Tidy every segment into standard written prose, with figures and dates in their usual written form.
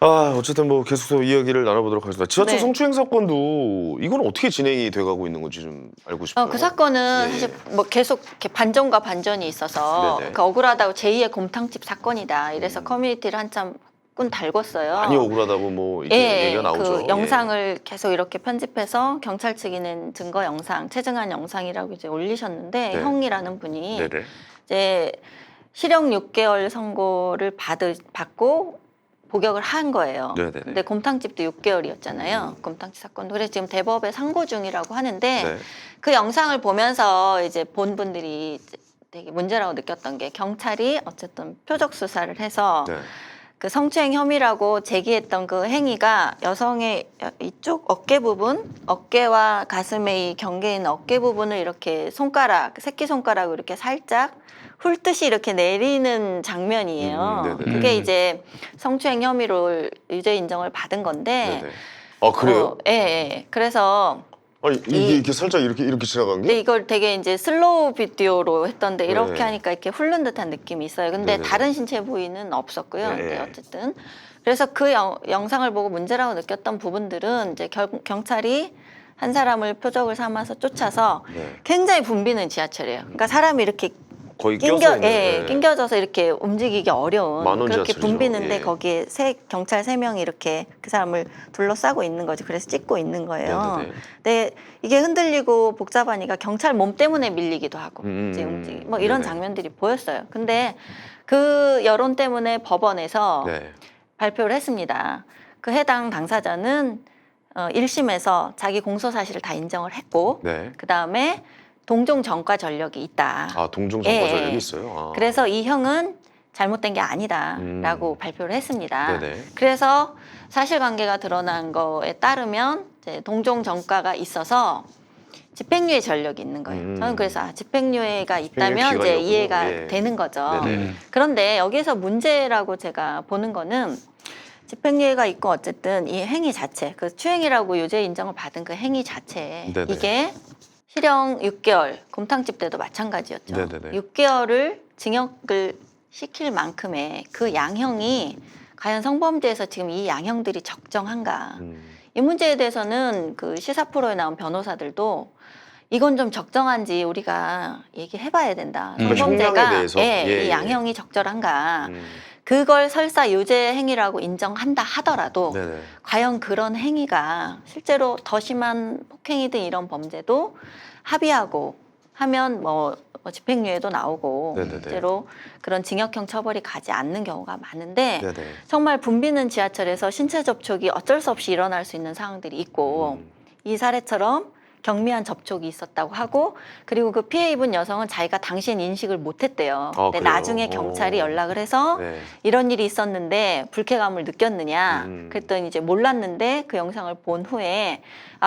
어쨌든 뭐 계속해서 이야기를 나눠보도록 하겠습니다. 지하철 네. 성추행 사건도 이건 어떻게 진행이 돼가고 있는 건지 좀 알고 싶어요. 그 사건은 예. 사실 뭐 계속 이렇게 반전과 반전이 있어서 네네. 그 억울하다고 제2의 곰탕집 사건이다. 이래서 커뮤니티를 한참 꾼 달궜어요. 많이 억울하다고 뭐 이렇게 얘기가 나오죠. 그 영상을 계속 이렇게 편집해서 경찰 측에는 증거 영상, 체증한 영상이라고 이제 올리셨는데 네. 형이라는 분이 네네. 이제 실형 6개월 선고를 받고 복역을 한 거예요. 네네네. 근데 곰탕집도 6개월이었잖아요. 곰탕집 사건도. 그래서 지금 대법에 상고 중이라고 하는데 네. 그 영상을 보면서 이제 본 분들이 되게 문제라고 느꼈던 게 경찰이 어쨌든 표적 수사를 해서 네. 그 성추행 혐의라고 제기했던 그 행위가 여성의 이쪽 어깨 부분, 어깨와 가슴의 이 경계에 있는 어깨 부분을 이렇게 새끼 손가락으로 이렇게 살짝 훑듯이 이렇게 내리는 장면이에요. 네네. 그게 이제 성추행 혐의로 유죄 인정을 받은 건데. 네네. 그래요? 예. 그래서 아니 이게 이렇게 살짝 이렇게 지나간 게? 근데 이걸 되게 이제 슬로우 비디오로 했던데 이렇게 네. 하니까 이렇게 훑는 듯한 느낌이 있어요. 근데 네네. 다른 신체 부위는 없었고요. 네. 근데 어쨌든 그래서 그 영상을 보고 문제라고 느꼈던 부분들은 이제 경찰이 한 사람을 표적을 삼아서 쫓아서 네. 굉장히 붐비는 지하철이에요. 그러니까 사람이 이렇게 거의 껴서 있는. 예. 낑겨져서 이렇게 움직이기 어려운 만원 그렇게 지하철이죠. 붐비는데 예. 거기에 경찰 3명이 이렇게 그 사람을 둘러싸고 있는 거지. 그래서 찍고 있는 거예요. 네네네. 근데 이게 흔들리고 복잡하니까 경찰 몸 때문에 밀리기도 하고 이제 뭐 이런 네네. 장면들이 보였어요. 근데 그 여론 때문에 법원에서 네. 발표를 했습니다. 그 해당 당사자는 1심에서 자기 공소 사실을 다 인정을 했고 네. 그 다음에 동종 전과 전력이 있다. 동종 전과 전력이 있어요. 그래서 이 형은 잘못된 게 아니다라고 발표를 했습니다. 네네. 그래서 사실관계가 드러난 거에 따르면 이제 동종 전과가 있어서 집행유예 전력이 있는 거예요. 저는 그래서 집행유예가 있다면 이제 기각이었군요. 이해가 예. 되는 거죠. 네네. 그런데 여기서 문제라고 제가 보는 거는 집행유예가 있고 어쨌든 이 행위 자체, 그 추행이라고 유죄 인정을 받은 그 행위 자체 네네. 이게 실형 6개월, 곰탕집 때도 마찬가지였죠. 네네네. 6개월을 징역을 시킬 만큼의 그 양형이 과연 성범죄에서 지금 이 양형들이 적정한가. 이 문제에 대해서는 그 시사 프로에 나온 변호사들도 이건 좀 적정한지 우리가 얘기해봐야 된다. 성범죄가 형량에 대해서? 예, 이 양형이 적절한가. 음. 그걸 설사 유죄 행위라고 인정한다 하더라도 네네. 과연 그런 행위가 실제로 더 심한 폭행이든 이런 범죄도 합의하고 하면 뭐 집행유예도 나오고 네네네. 실제로 그런 징역형 처벌이 가지 않는 경우가 많은데 네네. 정말 붐비는 지하철에서 신체 접촉이 어쩔 수 없이 일어날 수 있는 상황들이 있고 이 사례처럼 경미한 접촉이 있었다고 하고 그리고 그 피해 입은 여성은 자기가 당시엔 인식을 못했대요. 근데 그래요? 나중에 경찰이 연락을 해서 네. 이런 일이 있었는데 불쾌감을 느꼈느냐 그랬더니 이제 몰랐는데 그 영상을 본 후에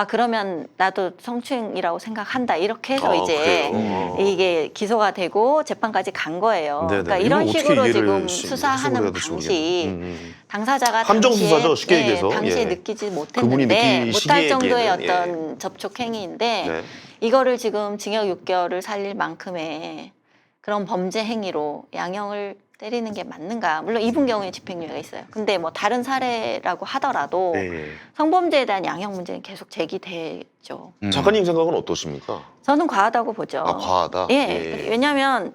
그러면 나도 성추행이라고 생각한다 이렇게 해서 이제 그래요? 이게 기소가 되고 재판까지 간 거예요. 네네. 그러니까 이걸 이런 어떻게 식으로 이해를 지금 해석을 수사하는 해야 될지 방식 모르겠네요. 당사자가 함정 당시에, 수사죠, 쉽게 얘기해서. 당시에 예. 느끼지 그분이 못했는데 느끼시기에는, 못할 정도의 예. 어떤 접촉 행위인데 네. 이거를 지금 징역 6개월을 살릴 만큼의 그런 범죄 행위로 양형을 때리는 게 맞는가? 물론 이분 경우에 집행유예가 있어요. 근데 뭐 다른 사례라고 하더라도 네. 성범죄에 대한 양형 문제는 계속 제기되죠. 작가님 생각은 어떠십니까? 저는 과하다고 보죠. 과하다. 예. 왜냐하면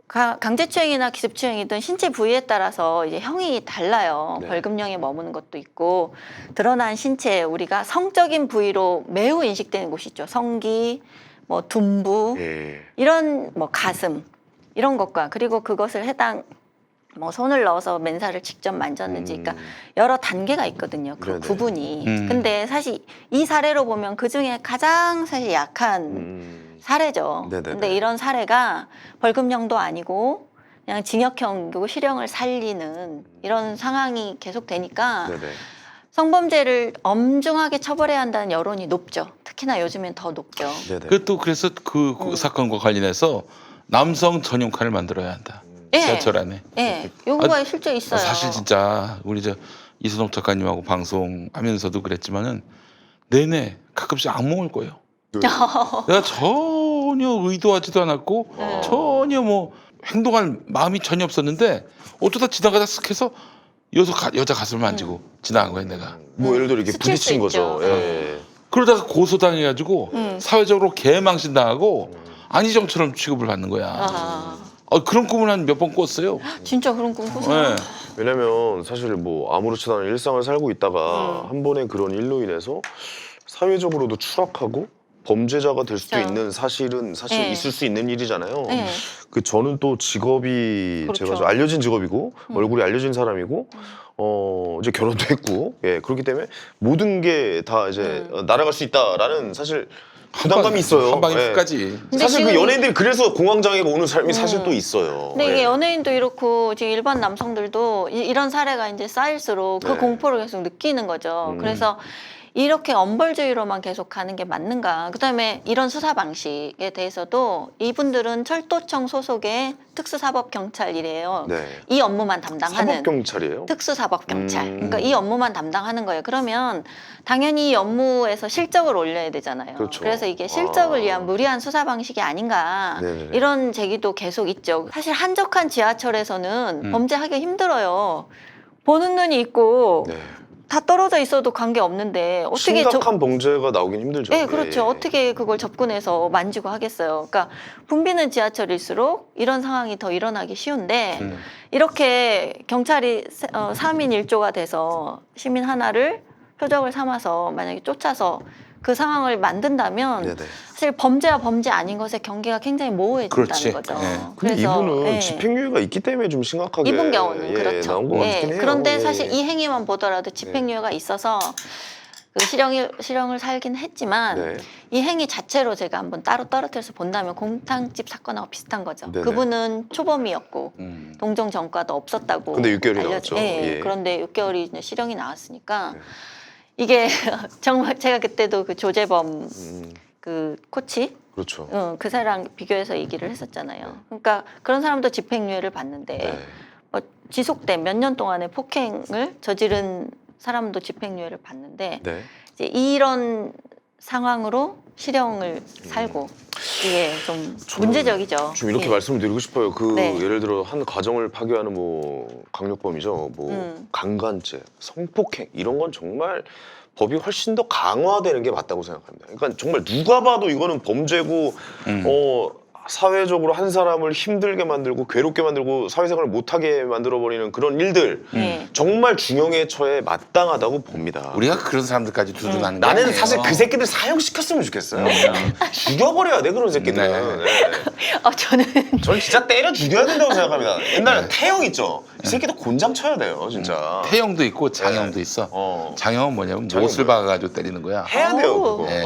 강제추행이나 기습추행이든 신체 부위에 따라서 이제 형이 달라요. 네. 벌금형에 머무는 것도 있고 드러난 신체 우리가 성적인 부위로 매우 인식되는 곳이 있죠. 성기, 뭐 둔부, 예. 이런 뭐 가슴 이런 것과 그리고 그것을 해당 뭐 손을 넣어서 맨살을 직접 만졌는지 그러니까 여러 단계가 있거든요. 그 네네. 구분이. 근데 사실 이 사례로 보면 그중에 가장 사실 약한 사례죠. 네네네. 근데 이런 사례가 벌금형도 아니고 그냥 징역형이고 실형을 살리는 이런 상황이 계속되니까 네네. 성범죄를 엄중하게 처벌해야 한다는 여론이 높죠. 특히나 요즘엔 더 높죠. 네네. 그래서 그 사건과 관련해서 남성 전용칸을 만들어야 한다. 예. 지하철 안에. 예, 요구가 실제 있어요. 사실 진짜 우리 이순옥 작가님하고 방송하면서도 그랬지만은 내내 가끔씩 악몽을 꿔요. 내가 전혀 의도하지도 않았고 전혀 뭐 행동할 마음이 전혀 없었는데 어쩌다 지나가다 쓱 해서 여자 가슴을 만지고 지나간 거야 내가. 뭐 예를 들어 이렇게 스칠 수 부딪힌 거죠. 있죠. 예. 그러다가 고소당해가지고 사회적으로 개망신 당하고 음. 안희정처럼 취급을 받는 거야. 아, 그런 꿈을 한 몇 번 꿨어요. 진짜 그런 꿈 꾸세요? 네. 왜냐면 사실 뭐 아무렇지도 않은 일상을 살고 있다가 한 번의 그런 일로 인해서 사회적으로도 추락하고 범죄자가 될 수도 그렇죠. 있는 사실은 사실 네. 있을 수 있는 일이잖아요. 네. 그 저는 또 직업이 그렇죠. 제가 좀 알려진 직업이고 얼굴이 알려진 사람이고 이제 결혼도 했고 그렇기 때문에 모든 게 다 이제 날아갈 수 있다라는 사실 부담감이 있어요. 한 방에 예. 끝까지. 근데 사실 그 지금 연예인들이 그래서 공황장애가 오는 사람이 사실 또 있어요. 근데 이게 예. 연예인도 이렇고 지금 일반 남성들도 이런 사례가 이제 쌓일수록 그 네. 공포를 계속 느끼는 거죠. 그래서 이렇게 엄벌주의로만 계속 가는 게 맞는가. 그다음에 이런 수사 방식에 대해서도 이분들은 철도청 소속의 특수사법경찰이래요. 네. 이 업무만 담당하는 사법경찰이에요? 특수사법경찰. 음. 그러니까 이 업무만 담당하는 거예요. 그러면 당연히 이 업무에서 실적을 올려야 되잖아요. 그렇죠. 래서 이게 실적을 아. 위한 무리한 수사 방식이 아닌가. 네네네. 이런 제기도 계속 있죠. 사실 한적한 지하철에서는 범죄하기 힘들어요. 보는 눈이 있고 네. 다 떨어져 있어도 관계 없는데 어떻게 심각한 범죄가 나오긴 힘들죠. 네, 그렇죠. 예. 어떻게 그걸 접근해서 만지고 하겠어요. 그러니까 붐비는 지하철일수록 이런 상황이 더 일어나기 쉬운데 이렇게 경찰이 3인 1조가 돼서 시민 하나를 표적을 삼아서 만약에 쫓아서 그 상황을 만든다면 네네. 사실 범죄와 범죄 아닌 것의 경계가 굉장히 모호해진다는 그렇지. 거죠. 네. 근데 이분은 예. 집행유예가 있기 때문에 좀 심각하게 이분 경우는 그렇죠. 나온 것 예, 같긴 해요. 그런데 예, 사실 예. 이 행위만 보더라도 집행유예가 있어서 그 실형을 살긴 했지만 네. 이 행위 자체로 제가 한번 따로 떨어뜨려서 본다면 공탕집 사건하고 비슷한 거죠. 네네. 그분은 초범이었고 동정 전과도 없었다고. 근데 6개월이 나왔죠. 예, 예. 그런데 6개월이 이제 실형이 나왔으니까 네. 이게 정말 제가 그때도 그 조재범 음, 그 코치 그렇죠. 그 사람 비교해서 얘기를 했었잖아요. 그러니까 그런 사람도 집행유예를 받는데 네. 지속된 몇 년 동안의 폭행을 저지른 사람도 집행유예를 받는데 네. 이제 이런 상황으로 실형을 살고 이게 좀 문제적이죠. 좀 이렇게 예. 말씀을 드리고 싶어요. 그 네. 예를 들어 한 가정을 파괴하는 뭐 강력범이죠. 뭐 강간죄, 성폭행 이런 건 정말 법이 훨씬 더 강화되는 게 맞다고 생각합니다. 그러니까 정말 누가 봐도 이거는 범죄고 사회적으로 한 사람을 힘들게 만들고 괴롭게 만들고 사회생활을 못하게 만들어버리는 그런 일들 예. 정말 중형의 처에 마땅하다고 봅니다. 우리가 그런 사람들까지 두둔하는 게 나는 아니에요. 사실 그 새끼들 사형시켰으면 좋겠어요. 죽여버려야 돼 그런 새끼들은. 네. 네. 저는 저는 진짜 때려 죽여야 된다고 생각합니다. 옛날에 태형 있죠. 이 새끼도 곤장 쳐야 돼요, 진짜. 태형도 있고 장형도 있어. 어. 장형은 뭐냐면 장형은 못을 뭐야? 박아가지고 때리는 거야. 해야 돼요, 오. 그거. 네.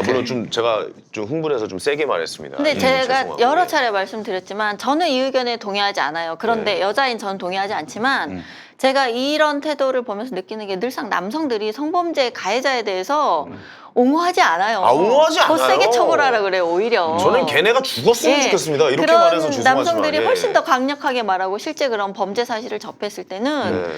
물론 좀 제가 좀 흥분해서 좀 세게 말했습니다. 근데 제가 죄송하고. 여러 차례 말씀드렸지만 저는 이 의견에 동의하지 않아요. 그런데 네. 여자인 저는 동의하지 않지만 제가 이런 태도를 보면서 느끼는 게 늘상 남성들이 성범죄 가해자에 대해서 옹호하지 않아요. 아, 옹호하지 더 않아요. 세게 처벌하라 그래요, 오히려. 저는 걔네가 죽었으면 예. 좋겠습니다. 이렇게 그런 말해서 죄송하지만. 남성들이 예. 훨씬 더 강력하게 말하고 실제 그런 범죄 사실을 접했을 때는 네.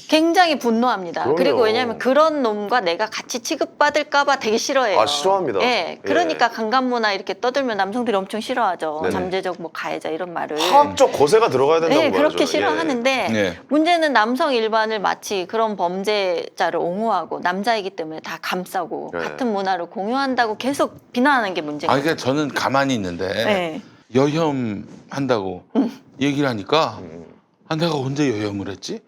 굉장히 분노합니다. 그럼요. 그리고 왜냐하면 그런 놈과 내가 같이 취급받을까봐 되게 싫어해요. 아, 싫어합니다. 예, 그러니까 강간모나 이렇게 떠들면 남성들이 엄청 싫어하죠. 네네. 잠재적 뭐 가해자 이런 말을. 화학적 거세가 들어가야 된다고 네, 말하죠. 그렇게 싫어하는데 예. 문제는 남성 일반을 마치 그런 범죄자를 옹호하고 남자이기 때문에 다 감싸고 네. 같은 문화를 공유한다고 계속 비난하는 게 문제예요. 아, 그러니까 저는 가만히 있는데 네. 여혐 한다고 얘기를 하니까 내가 언제 여혐을 했지?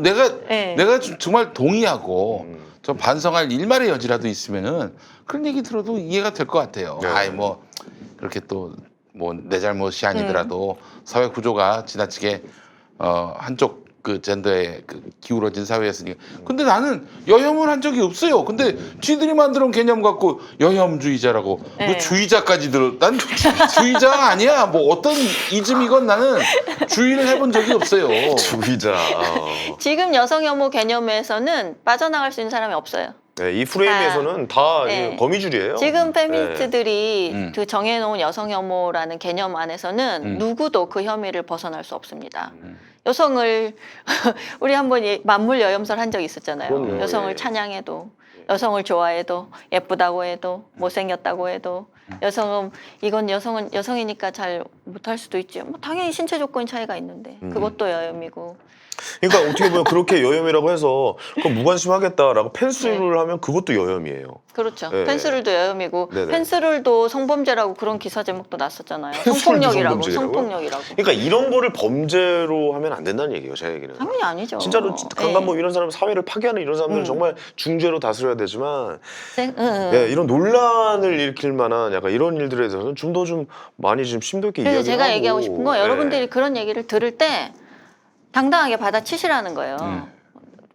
네. 내가 정말 동의하고 저 반성할 일말의 여지라도 있으면은 그런 얘기 들어도 이해가 될 것 같아요. 네. 아이 뭐 그렇게 또 뭐 내 잘못이 아니더라도 사회 구조가 지나치게 한쪽 그 젠더에 그 기울어진 사회였으니까. 근데 나는 여혐을 한 적이 없어요. 근데 쥐들이 만들어온 개념 갖고 여혐주의자라고. 네. 뭐 주의자까지 들어. 난 주의자가 아니야. 뭐 어떤 이즘이건 나는 주의를 해본 적이 없어요. 주의자. 지금 여성 혐오 개념에서는 빠져나갈 수 있는 사람이 없어요. 네, 이 프레임에서는 다 네. 거미줄이에요. 지금 페미니스트들이 네. 그 정해놓은 여성 혐오라는 개념 안에서는 누구도 그 혐의를 벗어날 수 없습니다. 여성을 우리 한번 만물 여혐설 한 적 있었잖아요. 그럼요. 여성을 예. 찬양해도 여성을 좋아해도 예쁘다고 해도 못생겼다고 해도 이건 여성은 여성이니까 잘 못할 수도 있죠. 뭐 당연히 신체 조건이 차이가 있는데 그것도 여염이고. 그러니까 어떻게 보면 그렇게 여염이라고 해서 그럼 무관심하겠다라고 펜스를 하면 그것도 여염이에요. 그렇죠. 네. 펜스룰도 여염이고 네네. 펜스룰도 성범죄라고 그런 기사 제목도 났었잖아요. 펜스룰도 성폭력이라고. 성범죄라고요? 성폭력이라고. 그러니까 이런 거를 범죄로 하면 안 된다는 얘기예요, 제 얘기는. 당연히 아니죠. 진짜로 강간범 예. 이런 사람 사회를 파괴하는 이런 사람들은 정말 중죄로 다스려야 되지만 예, 이런 논란을 일으킬 만한 약간 이런 일들에 대해서는 좀 더 좀 많이 좀 심도 있게 그래서 이야기를 제가 하고. 얘기하고 싶은 건 예. 여러분들이 그런 얘기를 들을 때 당당하게 받아치시라는 거예요.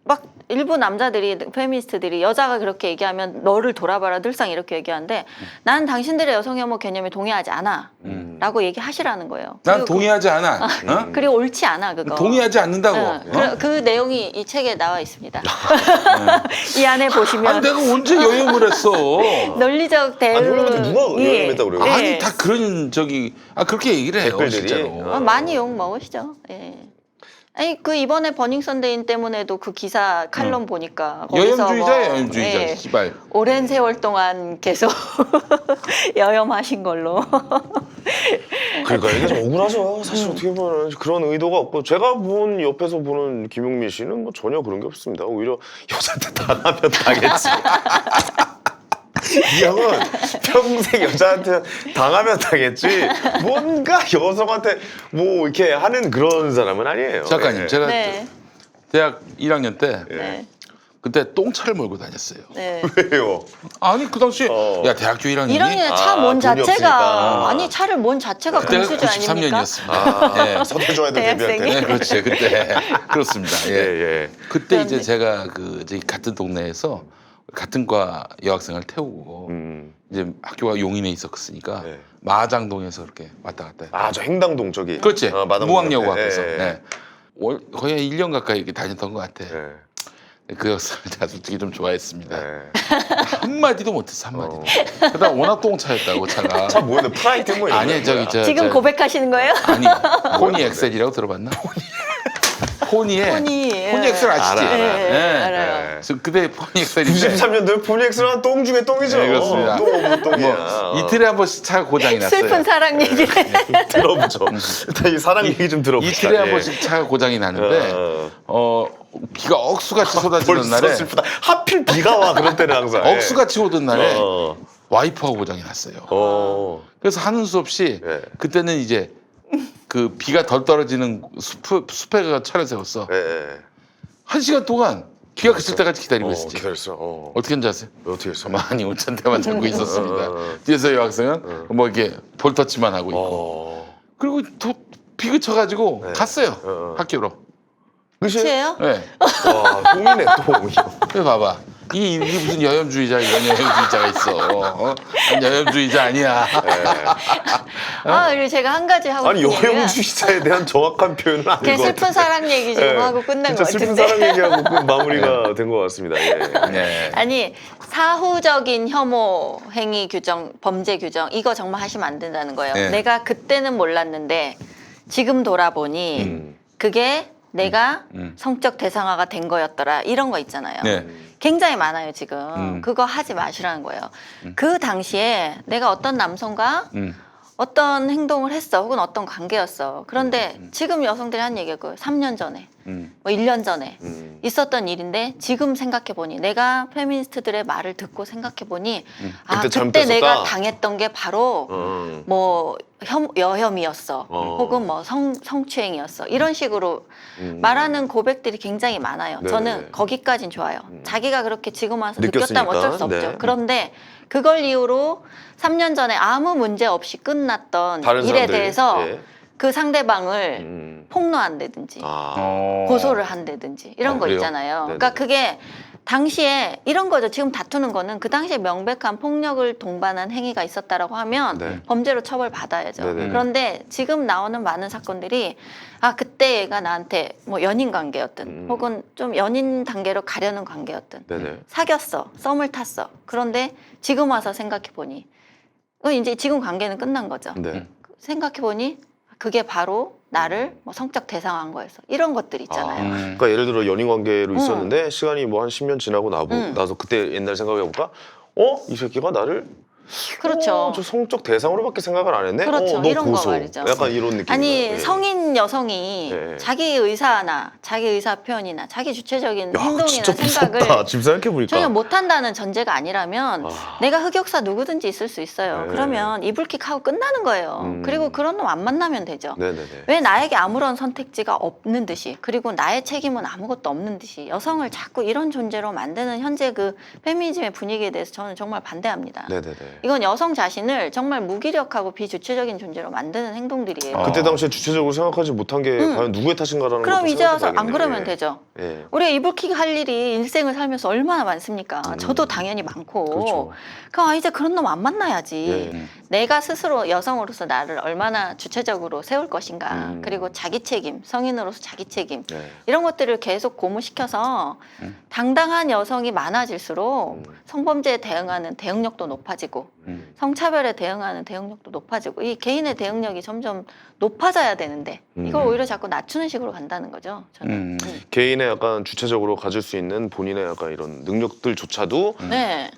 막 일부 남자들이 페미니스트들이 여자가 그렇게 얘기하면 너를 돌아봐라 늘상 이렇게 얘기하는데 난 당신들의 여성 혐오 개념에 동의하지 않아 라고 얘기하시라는 거예요. 난 그리고 동의하지 않아. 어? 그리고 옳지 않아 그거. 동의하지 않는다고. 그 내용이 이 책에 나와 있습니다. 이 안에 보시면 아니 내가 언제 여행을 했어? 논리적 대응. 아니, 그러면 누가 여염했다고 그래요? 아니 다 그런 그렇게 얘기를 해요. 댓글들이? 진짜로. 많이 욕 먹으시죠. 예. 아니 그 이번에 버닝 선데이 때문에도 그 기사 칼럼 보니까 거기서 여염주의자예요, 뭐, 여염주의자. 예, 시발. 오랜 세월 동안 계속 여염하신 걸로. 그러니까 이게 좀 억울하죠. 사실 어떻게 보면 그런 의도가 없고 제가 본 옆에서 보는 김용민 씨는 뭐 전혀 그런 게 없습니다. 오히려 여자한테 당하면 당했지. 이 형은 평생 여자한테 당하면 당했지 뭔가 여성한테 뭐 이렇게 하는 그런 사람은 아니에요. 작가님, 예. 제가 네. 대학 1학년 때 네. 그때 똥차를 몰고 다녔어요. 네. 왜요? 아니 그 당시에 어. 야 대학교 1학년이 1학년에 차 뭔 돈이 없으니까. 자체가 아니 차를 뭔 자체가 그때가 금수저 아닙니까? 93년이었습니다. 아, 서태줘야 돼 대학생이? 데뷔할 때. 네, 그렇지. 그때 그렇습니다. 예, 예. 예. 그때 이제 그런데. 제가 저희 같은 동네에서 같은 과 여학생을 태우고 이제 학교가 용인에 있었으니까 네. 마장동에서 이렇게 왔다 갔다 했어요. 아, 저 행당동 저기. 그렇지. 마담동 무학여고 앞에. 앞에서. 예, 예. 네. 거의 1년 가까이 이렇게 다녔던 것 같아. 예. 그 역사를 제가 솔직히 좀 좋아했습니다. 예. 한마디도 못했어, 한마디도. 게다가 워낙 똥차였다고, 차가. 차 뭐였나? 프라이드 뭐 이런 아니, 거야? 저기, 지금 고백하시는 거예요? 아니, 포니 엑셀이라고 들어봤나? 포니에. 포니. 포니 엑셀 아시지? 알아, 알아. 예, 네. 알아요. 저 그때 포니 엑셀인데. 93년도에 포니엑스는 똥 중에 똥이죠. 네, 그렇습니다. 똥, 똥이야. 뭐, 이틀에 한 번씩 차가 고장이 났어요. 슬픈 사랑 얘기. 들어보죠. 일단 이 사랑 얘기 좀 들어보자. 이틀에 한 예. 번씩 차가 고장이 나는데, 비가 억수같이 쏟아지는 벌써 날에, 슬프다. 하필 비가 와 그럴 때는 항상. 예. 억수같이 오던 날에 어. 와이퍼가 고장이 났어요. 어. 그래서 하는 수 없이 예. 그때는 이제 그 비가 덜 떨어지는 숲에 가 차를 세웠어. 예, 예. 1시간 동안 비가 그칠 때까지 기다리고 있었지. 기다렸어. 어떻게 한지 아세요? 어떻게 했어? 많이 운전대만 잡고 있었습니다. 어. 뒤에서 여학생은 뭐 이렇게 볼터치만 하고 있고. 그리고 비 그쳐가지고 네. 갔어요. 어. 학교로. 끝이에요? 네. 와, 똥이네 똥. 그래 봐봐. 이게 무슨 여염주의자 이런 여염주의자가 있어. 난 여염주의자 아니야. 그리고 제가 한 가지 하고 아니 싶은 얘기는 여혐주의자에 대한 정확한 표현은 아닌 그냥 것 슬픈 같은데. 사랑 얘기 좀 예. 하고 끝난 것 진짜 슬픈 같은데. 사랑 얘기하고 그 마무리가 된 것 같습니다. 예. 네. 아니 사후적인 혐오 행위 규정, 범죄 규정 이거 정말 하시면 안 된다는 거예요. 네. 내가 그때는 몰랐는데 지금 돌아보니 그게 내가 성적 대상화가 된 거였더라 이런 거 있잖아요. 네. 굉장히 많아요 지금. 그거 하지 마시라는 거예요. 그 당시에 내가 어떤 남성과 어떤 행동을 했어 혹은 어떤 관계였어. 그런데 지금 여성들이 한 얘기가 3년 전에 뭐 1년 전에 있었던 일인데 지금 생각해보니 내가 페미니스트들의 말을 듣고 생각해보니 그때 그때 잘못했었다. 내가 당했던 게 바로 뭐 여혐이었어 혹은 뭐 성추행이었어 이런 식으로 말하는 고백들이 굉장히 많아요. 네네. 저는 거기까진 좋아요. 자기가 그렇게 지금 와서 느꼈다면 느꼈으니까. 어쩔 수 없죠. 네. 그런데 그걸 이유로 3년 전에 아무 문제 없이 끝났던 다른 일에 사람들, 대해서 예. 그 상대방을 폭로한다든지 고소를 한다든지 이런 거 그래요? 있잖아요. 네네. 그러니까 그게 당시에 이런 거죠. 지금 다투는 거는 그 당시에 명백한 폭력을 동반한 행위가 있었다라고 하면 네. 범죄로 처벌받아야죠. 네네. 그런데 지금 나오는 많은 사건들이 그때 얘가 나한테 뭐 연인 관계였든 혹은 좀 연인 단계로 가려는 관계였든 네네. 사귀었어. 썸을 탔어. 그런데 지금 와서 생각해보니 이제 지금 관계는 끝난 거죠. 네. 생각해보니 그게 바로 나를 뭐 성적 대상화한 거였어. 이런 것들 있잖아요. 그러니까 예를 들어 연인 관계로 있었는데 시간이 뭐 한 10년 지나고 나서 그때 옛날 생각해볼까? 이 새끼가 나를 그렇죠. 저 성적 대상으로밖에 생각을 안 했네. 그렇죠. 너 이런 거 고소. 말이죠. 약간 이런 느낌. 아니 성인 여성이 예. 자기 의사나 자기 의사 표현이나 자기 주체적인 행동이나 진짜 생각을 무섭다. 지금 생각해 보니까. 전혀 못한다는 전제가 아니라면 아. 내가 흑역사 누구든지 있을 수 있어요. 네. 그러면 이불킥하고 끝나는 거예요. 그리고 그런 놈 안 만나면 되죠. 네네네. 왜 나에게 아무런 선택지가 없는 듯이 그리고 나의 책임은 아무것도 없는 듯이 여성을 자꾸 이런 존재로 만드는 현재 그 페미니즘의 분위기에 대해서 저는 정말 반대합니다. 네네네. 이건 여성 자신을 정말 무기력하고 비주체적인 존재로 만드는 행동들이에요. 그때 당시에 주체적으로 생각하지 못한 게 과연 누구의 탓인가라는 그럼 것도 이제 와서 안 생각해봐야겠네요. 그러면 예. 되죠. 예. 우리가 이불킥 할 일이 일생을 살면서 얼마나 많습니까? 저도 당연히 많고. 그렇죠. 그럼 이제 그런 놈 안 만나야지. 예. 내가 스스로 여성으로서 나를 얼마나 주체적으로 세울 것인가. 그리고 자기 책임, 성인으로서 자기 책임. 네. 이런 것들을 계속 고무시켜서 당당한 여성이 많아질수록 성범죄에 대응하는 대응력도 높아지고 성차별에 대응하는 대응력도 높아지고 이 개인의 대응력이 점점 높아져야 되는데 이걸 오히려 자꾸 낮추는 식으로 간다는 거죠. 저는. 개인의 약간 주체적으로 가질 수 있는 본인의 약간 이런 능력들조차도 네.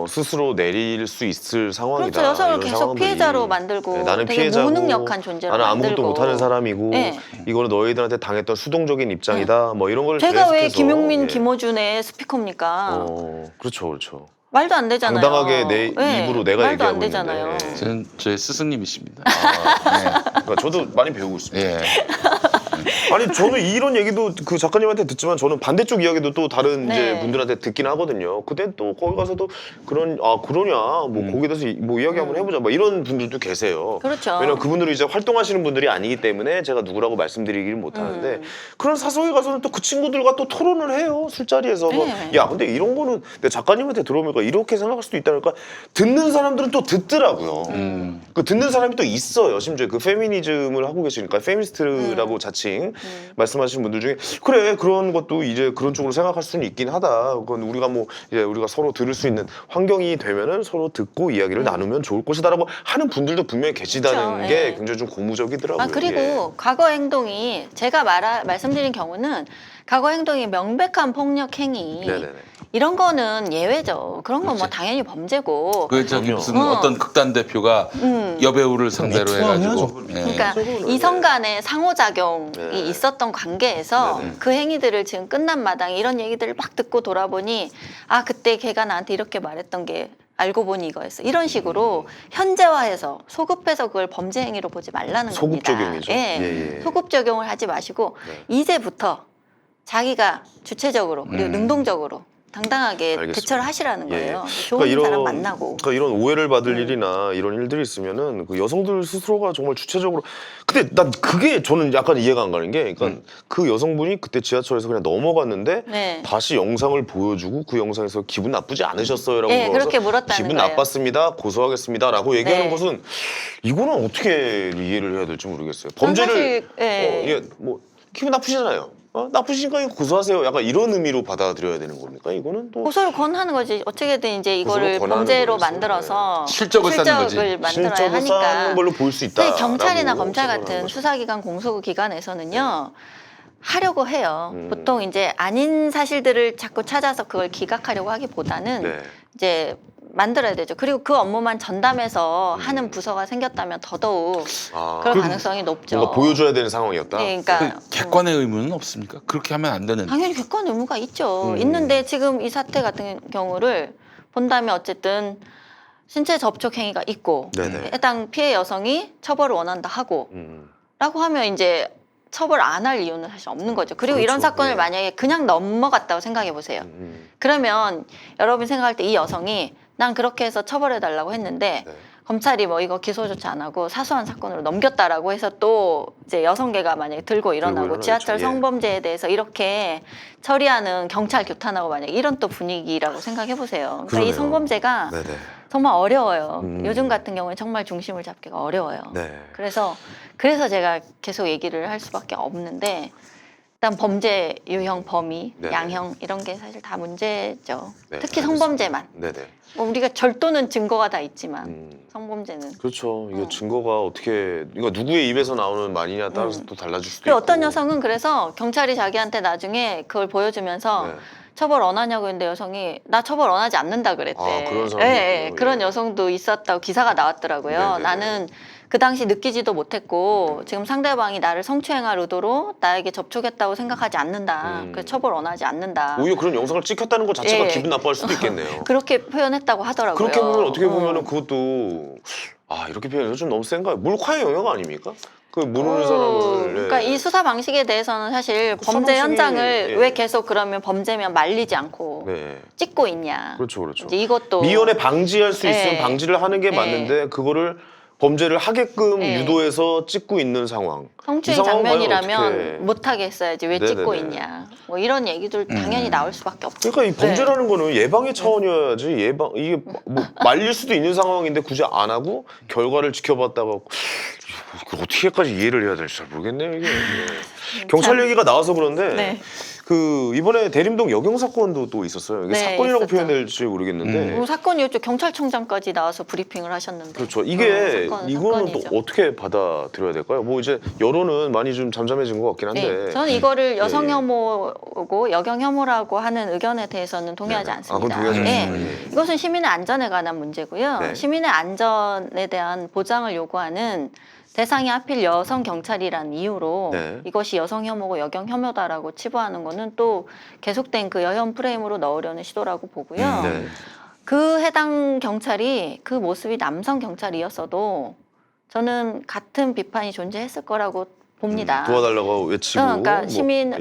스스로 내릴 수 있을 상황이다. 그렇죠. 여성을 이런 계속 상황들이. 피해자로 만들고 네, 나는 되게 피해자고 무능력한 존재로 나는 아무것도 만들고. 못하는 사람이고 네. 이거는 너희들한테 당했던 수동적인 입장이다. 뭐 이런 걸 제가 왜 계속해서, 김용민, 예. 김어준의 스피커입니까? 그렇죠, 그렇죠. 말도 안 되잖아요. 당당하게 내 입으로 내가 말도 안 얘기하고 되잖아요. 있는데. 예. 저는 저의 스승님이십니다. 그러니까 저도 많이 배우고 있습니다. 예. 아니 저는 이런 얘기도 그 작가님한테 듣지만 저는 반대쪽 이야기도 또 다른 네. 이제 분들한테 듣긴 하거든요. 그때 또 거기 가서도 그런 그러냐 뭐 거기에 대해서 뭐 이야기 한번 해보자 뭐 이런 분들도 계세요. 그렇죠. 왜냐면 그분들이 이제 활동하시는 분들이 아니기 때문에 제가 누구라고 말씀드리기를 못하는데 그런 사석에 가서는 또 그 친구들과 또 토론을 해요 술자리에서. 네. 야 근데 이런 거는 내 작가님한테 들어보니까 이렇게 생각할 수도 있다니까 듣는 사람들은 또 듣더라고요. 그 듣는 사람이 또 있어요. 심지어 그 페미니즘을 하고 계시니까 페미니스트라고 자칭 말씀하시는 분들 중에 그래 그런 것도 이제 그런 쪽으로 생각할 수는 있긴 하다. 그건 우리가 뭐 이제 우리가 서로 들을 수 있는 환경이 되면은 서로 듣고 이야기를 나누면 좋을 것이다라고 하는 분들도 분명히 계시다는 그렇죠. 게 예. 굉장히 좀 고무적이더라고요. 그리고 예. 과거 행동이 제가 말씀드린 경우는 과거 행동이 명백한 폭력 행위 네네네. 이런 거는 예외죠. 그런 건 뭐 당연히 범죄고. 그 저기 그럼요. 무슨 어떤 극단 대표가 여배우를 상대로 해가지고. 예. 그러니까 그거는, 이성 간의 상호작용이 네. 있었던 관계에서 네네. 그 행위들을 지금 끝난 마당에 이런 얘기들을 막 듣고 돌아보니 아 그때 걔가 나한테 이렇게 말했던 게 알고 보니 이거였어. 이런 식으로 현재화해서 소급해서 그걸 범죄 행위로 보지 말라는 소급 겁니다. 적용이죠. 예. 예. 소급 적용을 하지 마시고 네. 이제부터 자기가 주체적으로 그리고 능동적으로 당당하게 알겠습니다. 대처를 하시라는 예. 거예요. 좋은 사람 만나고. 그러니까 이런 오해를 받을 일이나 이런 일들이 있으면은 그 여성들 스스로가 정말 주체적으로. 근데 난 그게 저는 약간 이해가 안 가는 게, 그러니까 그 여성분이 그때 지하철에서 그냥 넘어갔는데 네. 다시 영상을 보여주고 그 영상에서 기분 나쁘지 않으셨어요라고 예, 물어서 그렇게 물었다는 기분 거예요. 나빴습니다, 고소하겠습니다라고 얘기하는 네. 것은 이거는 어떻게 이해를 해야 될지 모르겠어요. 범죄를 사실, 예. 이게 뭐 기분 나쁘시잖아요. 나쁘시니까 이거 고소하세요. 약간 이런 의미로 받아들여야 되는 겁니까? 이거는 또 고소를 권하는 거지. 어떻게든 이제 이거를 고소를 권하는 범죄로 거였어요. 만들어서 실적을 쌓는 거지. 만들어야 실적을 하니까. 쌓는 걸로 볼 수 있다. 근데 경찰이나 검찰 같은 수사기관, 공소기관에서는요. 하려고 해요. 보통 이제 아닌 사실들을 자꾸 찾아서 그걸 기각하려고 하기보다는 네. 이제 만들어야 되죠. 그리고 그 업무만 전담해서 하는 부서가 생겼다면 더더욱 그럴 가능성이 높죠. 뭔가 보여줘야 되는 상황이었다. 네, 그러니까 그 객관의 의무는 없습니까? 그렇게 하면 안 되는. 당연히 객관 의무가 있죠. 있는데 지금 이 사태 같은 경우를 본다면 어쨌든 신체 접촉 행위가 있고 네네. 해당 피해 여성이 처벌을 원한다 하고 라고 하면 이제 처벌 안 할 이유는 사실 없는 거죠. 그리고 그렇죠. 이런 사건을 네. 만약에 그냥 넘어갔다고 생각해 보세요. 그러면 여러분이 생각할 때 이 여성이 난 그렇게 해서 처벌해달라고 했는데 네. 검찰이 뭐 이거 기소조차 안 하고 사소한 사건으로 넘겼다라고 해서 또 이제 여성계가 만약에 들고 일어나고 일어나겠죠. 지하철 예. 성범죄에 대해서 이렇게 처리하는 경찰 규탄하고 만약에 이런 또 분위기라고 생각해 보세요. 그러니까 이 그러네요. 성범죄가 네네. 정말 어려워요. 요즘 같은 경우에 정말 중심을 잡기가 어려워요. 네. 그래서 제가 계속 얘기를 할 수밖에 없는데 일단 범죄 유형, 범위, 네. 양형 이런 게 사실 다 문제죠. 네, 특히 알겠습니다. 성범죄만. 네네. 뭐 우리가 절도는 증거가 다 있지만 성범죄는. 그렇죠. 이게 증거가 어떻게 이거 누구의 입에서 나오는 말이냐 따라서 또 달라질 수도 그리고 있고. 어떤 여성은 그래서 경찰이 자기한테 나중에 그걸 보여주면서 네. 처벌 안 하냐고 했는데 여성이 나 처벌 안 하지 않는다 그랬대. 아, 그런 사람도 예, 있군요. 그런 예. 여성도 있었다고 기사가 나왔더라고요. 네네네. 나는 그 당시 느끼지도 못했고 지금 상대방이 나를 성추행할 의도로 나에게 접촉했다고 생각하지 않는다. 그래서 처벌 안 하지 않는다. 오히려 그런 영상을 찍혔다는 것 자체가 예. 기분 나빠할 수도 있겠네요. 그렇게 표현했다고 하더라고요. 그렇게 보면 어떻게 보면은 그것도 이렇게 표현해서 좀 너무 센가요? 몰카의 영역 아닙니까? 그 모르는 사람을. 그러니까 이 수사 방식에 대해서는 사실 수사 범죄 방식이, 현장을 예. 왜 계속 그러면 범죄면 말리지 않고 네. 찍고 있냐. 그렇죠, 그렇죠. 이제 이것도 미연에 방지할 수 있으면 예. 방지를 하는 게 예. 맞는데 그거를 범죄를 하게끔 예. 유도해서 찍고 있는 상황. 성추행 이 상황은 과연 어떻게- 장면이라면 못하게 했어야지 왜 찍고 네네네. 있냐. 뭐 이런 얘기들 당연히 나올 수밖에 없죠. 그러니까 이 범죄라는 네. 거는 예방의 차원이어야지 이게 뭐 말릴 수도 있는 상황인데 굳이 안 하고 결과를 지켜봤다가 이거 어떻게까지 이해를 해야 될지 잘 모르겠네요 이게. 네. 경찰 참. 얘기가 나와서 그런데 네. 그 이번에 대림동 여경 사건도 또 있었어요. 이게 네, 사건이라고 있었죠. 표현될지 모르겠는데. 뭐 사건이었죠. 경찰청장까지 나와서 브리핑을 하셨는데. 그렇죠. 이게 이거는 사건이죠. 또 어떻게 받아들여야 될까요? 뭐 이제 여론은 많이 좀 잠잠해진 것 같긴 한데. 네, 저는 이거를 여성 예. 혐오고 여경 혐오라고 하는 의견에 대해서는 동의하지 네네. 않습니다. 그건 동의하지 네. 않습니다. 예. 이것은 시민의 안전에 관한 문제고요. 네. 시민의 안전에 대한 보장을 요구하는 대상이 하필 여성 경찰이라는 이유로 네. 이것이 여성 혐오고 여경 혐오다라고 치부하는 거는 또 계속된 그 여혐 프레임으로 넣으려는 시도라고 보고요. 네. 그 해당 경찰이 그 모습이 남성 경찰이었어도 저는 같은 비판이 존재했을 거라고 봅니다. 도와달라고 외치고. 그러니까 뭐,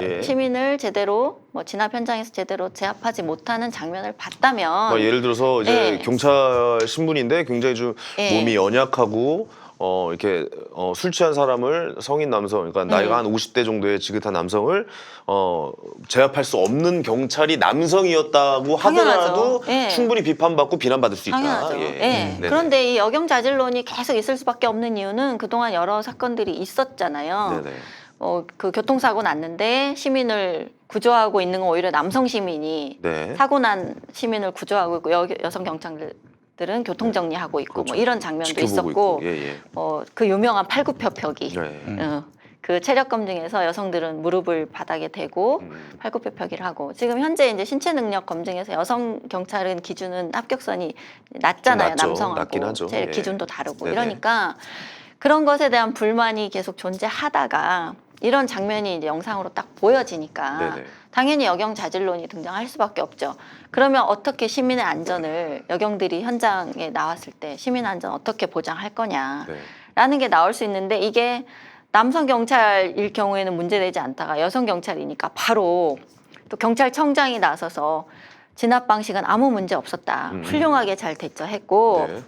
예. 시민을 제대로 뭐 진압 현장에서 제대로 제압하지 못하는 장면을 봤다면 뭐 예를 들어서 이제 예. 경찰 신분인데 굉장히 좀 예. 몸이 연약하고 이렇게 술 취한 사람을 성인 남성, 그러니까 나이가 한 50대 정도의 지긋한 남성을 제압할 수 없는 경찰이 남성이었다고 당연하죠. 하더라도 예. 충분히 비판받고 비난받을 수 있다. 당연하죠. 예. 예. 네네. 그런데 이 여경 자질론이 계속 있을 수밖에 없는 이유는 그동안 여러 사건들이 있었잖아요. 네네. 그 교통사고 났는데 시민을 구조하고 있는 건 오히려 남성 시민이 네. 사고 난 시민을 구조하고 있고 여성 경찰들은 교통 정리하고 있고 그렇죠. 뭐 이런 장면도 지켜보고 있었고 있고. 예, 예. 그 유명한 팔굽혀펴기 네. 그 체력 검증에서 여성들은 무릎을 바닥에 대고 팔굽혀펴기를 하고 지금 현재 이제 신체 능력 검증에서 여성 경찰은 기준은 합격선이 낮잖아요. 낮죠. 남성하고 낮긴 하죠. 제 예. 기준도 다르고 네네. 이러니까 그런 것에 대한 불만이 계속 존재하다가 이런 장면이 이제 영상으로 딱 보여지니까 네네. 당연히 여경 자질론이 등장할 수밖에 없죠. 그러면 어떻게 시민의 안전을 여경들이 현장에 나왔을 때 시민 안전 어떻게 보장할 거냐라는 네. 게 나올 수 있는데 이게 남성 경찰일 경우에는 문제되지 않다가 여성 경찰이니까 바로 또 경찰청장이 나서서 진압 방식은 아무 문제 없었다. 훌륭하게 잘 대처했고 네.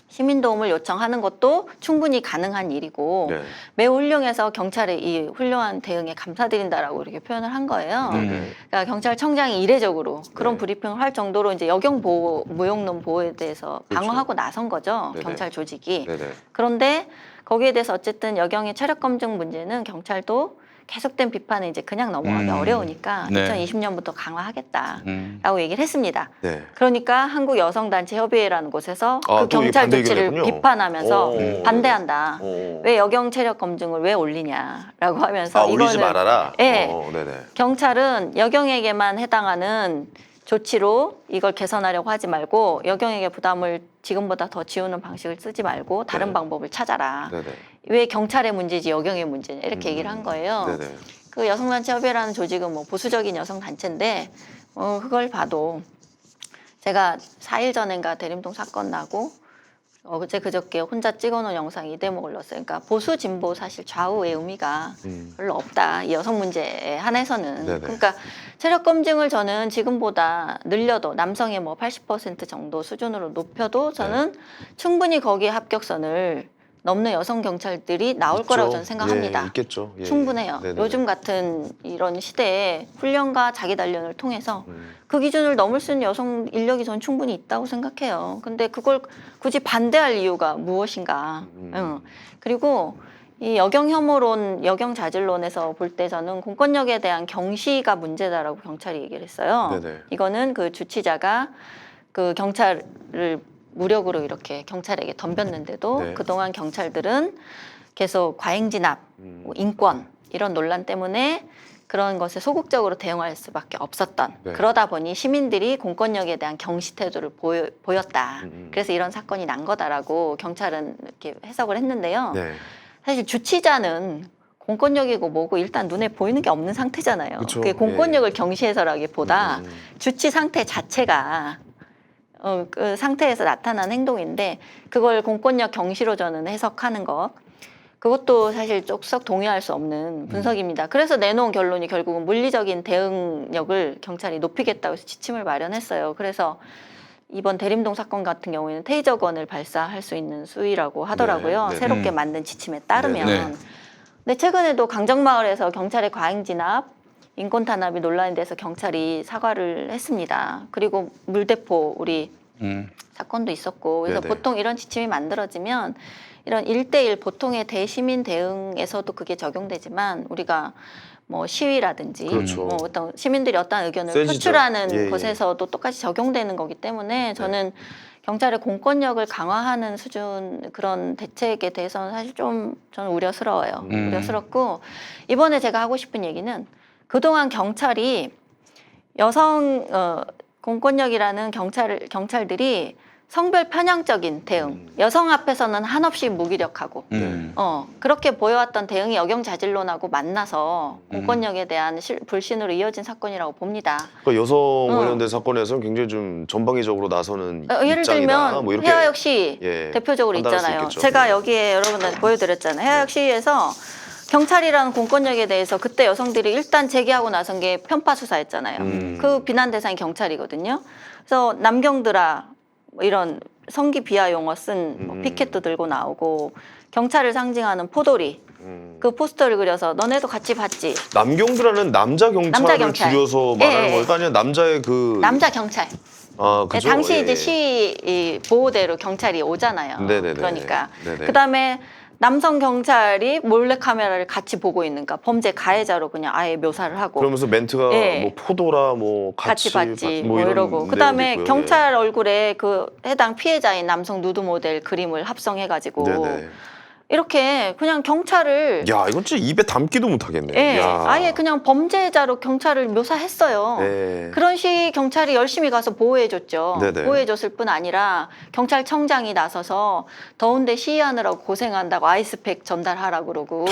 시민 도움을 요청하는 것도 충분히 가능한 일이고 네. 매우 훌륭해서 경찰의 이 훌륭한 대응에 감사드린다라고 이렇게 표현을 한 거예요. 그러니까 경찰청장이 이례적으로 그런 네. 브리핑을 할 정도로 이제 여경 보호, 무용론 보호에 대해서 그렇죠. 방어하고 나선 거죠. 네네. 경찰 조직이. 네네. 그런데 거기에 대해서 어쨌든 여경의 체력 검증 문제는 경찰도 계속된 비판을 이제 그냥 넘어가기 어려우니까 네. 2020년부터 강화하겠다라고 얘기를 했습니다. 네. 그러니까 한국 여성단체 협의회라는 곳에서 아, 그 또 이게 경찰 반대 조치를 의견이군요. 비판하면서 오. 반대한다. 오. 왜 여경 체력 검증을 왜 올리냐라고 하면서 올리지 말아라. 예. 네네. 경찰은 여경에게만 해당하는 조치로 이걸 개선하려고 하지 말고 여경에게 부담을 지금보다 더 지우는 방식을 쓰지 말고 다른 네. 방법을 찾아라. 네네. 왜 경찰의 문제지 여경의 문제냐 이렇게 얘기를 한 거예요. 네네. 그 여성단체 협의회라는 조직은 뭐 보수적인 여성단체인데 그걸 봐도 제가 4일 전인가 대림동 사건 나고 어제 그저께 혼자 찍어놓은 영상이 이 대목을 넣었어요. 그러니까 보수 진보 사실 좌우의 의미가 별로 없다. 이 여성 문제에 한해서는. 네네. 그러니까 체력 검증을 저는 지금보다 늘려도 남성의 뭐 80% 정도 수준으로 높여도 저는 충분히 거기에 합격선을 넘는 여성 경찰들이 나올 거라고 저는 생각합니다. 예, 있겠죠. 예. 충분해요. 네네. 요즘 같은 이런 시대에 훈련과 자기 단련을 통해서 그 기준을 넘을 수 있는 여성 인력이 저는 충분히 있다고 생각해요. 근데 그걸 굳이 반대할 이유가 무엇인가. 그리고 이 여경 혐오론, 여경 자질론에서 볼 때 저는 공권력에 대한 경시가 문제다라고 경찰이 얘기를 했어요. 네네. 이거는 그 주치자가 그 경찰을 무력으로 이렇게 경찰에게 덤볐는데도 네. 그동안 경찰들은 계속 과잉 진압, 뭐 인권 이런 논란 때문에 그런 것에 소극적으로 대응할 수밖에 없었던 네. 그러다 보니 시민들이 공권력에 대한 경시 태도를 보였다. 그래서 이런 사건이 난 거다라고 경찰은 이렇게 해석을 했는데요. 네. 사실 주치자는 공권력이고 뭐고 일단 눈에 보이는 게 없는 상태잖아요. 그쵸. 그게 공권력을 예. 경시해서라기보다 주치 상태 자체가 그 상태에서 나타난 행동인데 그걸 공권력 경시로 저는 해석하는 것 그것도 사실 쏙 동의할 수 없는 분석입니다. 그래서 내놓은 결론이 결국은 물리적인 대응력을 경찰이 높이겠다고 해서 지침을 마련했어요. 그래서 이번 대림동 사건 같은 경우에는 테이저건을 발사할 수 있는 수위라고 하더라고요. 네, 네. 새롭게 만든 지침에 따르면. 네, 네. 근데 최근에도 강정마을에서 경찰의 과잉 진압, 인권 탄압이 논란이 돼서 경찰이 사과를 했습니다. 그리고 물대포 우리 사건도 있었고 그래서 네네. 보통 이런 지침이 만들어지면 이런 1대1 보통의 대시민 대응에서도 그게 적용되지만 우리가 뭐 시위라든지 그렇죠. 뭐 어떤 시민들이 어떤 의견을 세지죠. 표출하는 예, 예. 것에서도 똑같이 적용되는 거기 때문에 저는 경찰의 공권력을 강화하는 수준 그런 대책에 대해서는 사실 좀 저는 우려스러워요. 우려스럽고 이번에 제가 하고 싶은 얘기는 그동안 경찰이 여성 공권력이라는 경찰들이 성별 편향적인 대응, 여성 앞에서는 한없이 무기력하고 그렇게 보여왔던 대응이 역영자질론하고 만나서 공권력에 대한 불신으로 이어진 사건이라고 봅니다. 그러니까 여성 관련된 사건에서는 굉장히 좀 전방위적으로 나서는 예를 입장이다. 들면 뭐 이렇게 해화역 시위 예, 대표적으로 판단할 수 있잖아요. 있겠죠. 제가 예. 여기에 여러분한테 보여드렸잖아요. 해화역 시위에서 경찰이라는 공권력에 대해서 그때 여성들이 일단 제기하고 나선 게 편파 수사였잖아요. 그 비난 대상이 경찰이거든요. 그래서 남경들아 뭐 이런 성기 비하 용어 쓴뭐 피켓도 들고 나오고 경찰을 상징하는 포도리 그 포스터를 그려서 너네도 같이 봤지. 남경들하는 남자 경찰을 남자 경찰. 줄여서 예, 말하는 예. 걸까 아니면 남자의 그 남자 경찰. 아, 그죠? 당시 예, 이제 예. 시위 이 보호대로 경찰이 오잖아요. 네네네. 그러니까 네네. 그다음에 남성 경찰이 몰래 카메라를 같이 보고 있는가 범죄 가해자로 그냥 아예 묘사를 하고 그러면서 멘트가 예. 뭐 포도라 뭐 같이 봤지 뭐 뭐 이런 이러고 그다음에 내용도 있고요. 경찰 얼굴에 그 해당 피해자인 남성 누드 모델 그림을 합성해가지고 네네. 이렇게 그냥 경찰을 야, 이건 진짜 입에 담기도 못하겠네. 예, 야. 아예 그냥 범죄자로 경찰을 묘사했어요. 예. 그런 시 경찰이 열심히 가서 보호해줬죠. 네네. 보호해줬을 뿐 아니라 경찰청장이 나서서 더운데 시위하느라고 고생한다고 아이스팩 전달하라고 그러고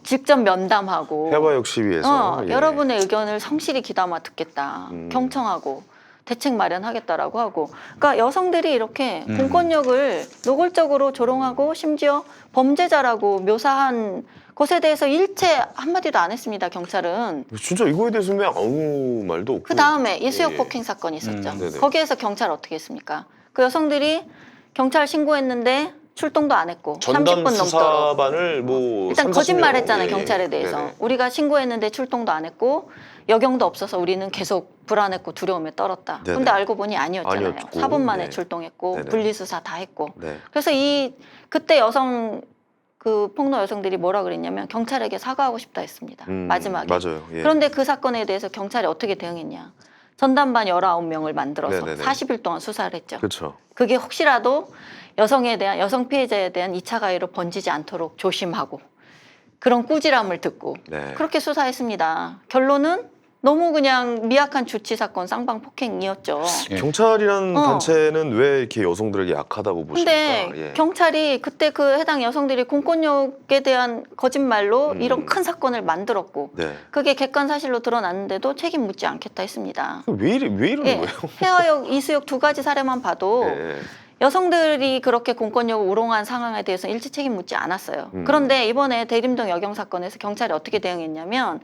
직접 면담하고 해화역 시위에서 예. 여러분의 의견을 성실히 귀담아 듣겠다. 경청하고 대책 마련하겠다라고 하고 그러니까 여성들이 이렇게 공권력을 노골적으로 조롱하고 심지어 범죄자라고 묘사한 것에 대해서 일체 한마디도 안 했습니다. 경찰은. 진짜 이거에 대해서 그냥 아무 말도 없고. 그 다음에 이수역 예. 폭행 사건이 있었죠. 네네. 거기에서 경찰 어떻게 했습니까? 그 여성들이 경찰 신고했는데 출동도 안 했고 전담 30분 넘도록 수사반을 뭐 일단 30, 거짓말했잖아요. 예, 예. 경찰에 대해서 네네. 우리가 신고했는데 출동도 안 했고 여경도 없어서 우리는 계속 불안했고 두려움에 떨었다. 네네. 근데 알고 보니 아니었잖아요. 아니었고, 4분 만에 네. 출동했고 네네. 분리수사 다 했고 네. 그래서 그때 여성 그 폭로 여성들이 뭐라 그랬냐면 경찰에게 사과하고 싶다 했습니다. 마지막에. 맞아요. 예. 그런데 그 사건에 대해서 경찰이 어떻게 대응했냐. 전담반 19명을 만들어서 네네네. 40일 동안 수사를 했죠. 그렇죠. 그게 혹시라도 여성 피해자에 대한 2차 가해로 번지지 않도록 조심하고 그런 꾸지람을 듣고 네. 그렇게 수사했습니다. 결론은 너무 그냥 미약한 주치 사건 쌍방 폭행이었죠. 예. 경찰이라는 어. 단체는 왜 이렇게 여성들에게 약하다고 보십니까? 근데 예. 경찰이 그때 그 해당 여성들이 공권력에 대한 거짓말로 이런 큰 사건을 만들었고 네. 그게 객관 사실로 드러났는데도 책임 묻지 않겠다 했습니다. 왜 이러는 예, 거예요? 해화역, 이수역 두 가지 사례만 봐도 예. 여성들이 그렇게 공권력을 우롱한 상황에 대해서 일체 책임 묻지 않았어요. 그런데 이번에 대림동 여경 사건에서 경찰이 어떻게 대응했냐면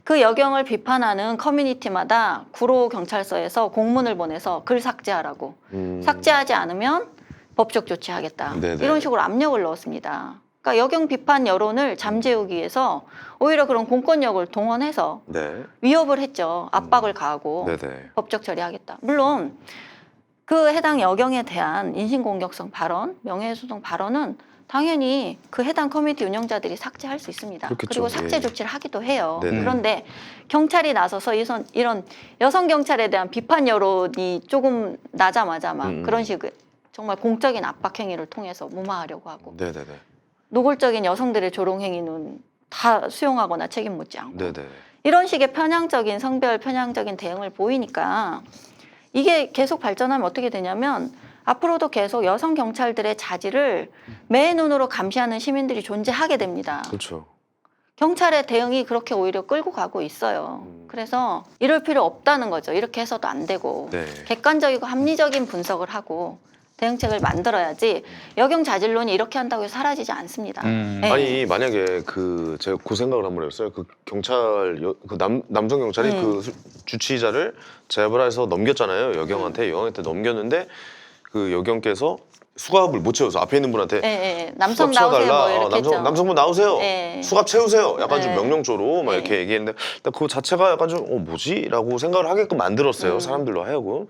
그 여경을 비판하는 커뮤니티마다 구로 경찰서에서 공문을 보내서 글 삭제하라고 삭제하지 않으면 법적 조치하겠다. 네네. 이런 식으로 압력을 넣었습니다. 그러니까 여경 비판 여론을 잠재우기 위해서 오히려 그런 공권력을 동원해서 네. 위협을 했죠. 압박을 가하고 네네. 법적 처리하겠다. 물론 그 해당 여경에 대한 인신공격성 발언, 명예훼손 발언은 당연히 그 해당 커뮤니티 운영자들이 삭제할 수 있습니다. 그렇겠죠. 그리고 삭제 예. 조치를 하기도 해요. 네네. 그런데 경찰이 나서서 이런 여성 경찰에 대한 비판 여론이 조금 나자마자 막 그런 식의 정말 공적인 압박 행위를 통해서 무마하려고 하고 네네네. 노골적인 여성들의 조롱 행위는 다 수용하거나 책임 묻지 않고 네네. 이런 식의 편향적인 성별 편향적인 대응을 보이니까 이게 계속 발전하면 어떻게 되냐면 앞으로도 계속 여성 경찰들의 자질을 매 눈으로 감시하는 시민들이 존재하게 됩니다. 그렇죠. 경찰의 대응이 그렇게 오히려 끌고 가고 있어요. 그래서 이럴 필요 없다는 거죠. 이렇게 해서도 안 되고 네. 객관적이고 합리적인 분석을 하고 대응책을 만들어야지 여경 자질론이 이렇게 한다고 해서 사라지지 않습니다. 네. 아니 만약에 그 제가 그 생각을 한번 해봤어요. 그 경찰 남성 경찰이 그 주치의자를 제압을 해서 넘겼잖아요. 여경한테 넘겼는데 그 여경께서 수갑을 못 채워서 앞에 있는 분한테 남성 수갑 나오세요 채워달라. 뭐 이렇게 했죠. 남성분 나오세요. 네. 수갑 채우세요. 약간 좀 네. 명령조로 막 이렇게 네. 얘기했는데 그거 자체가 약간 좀 뭐지라고 생각을 하게끔 만들었어요. 사람들로 하여금.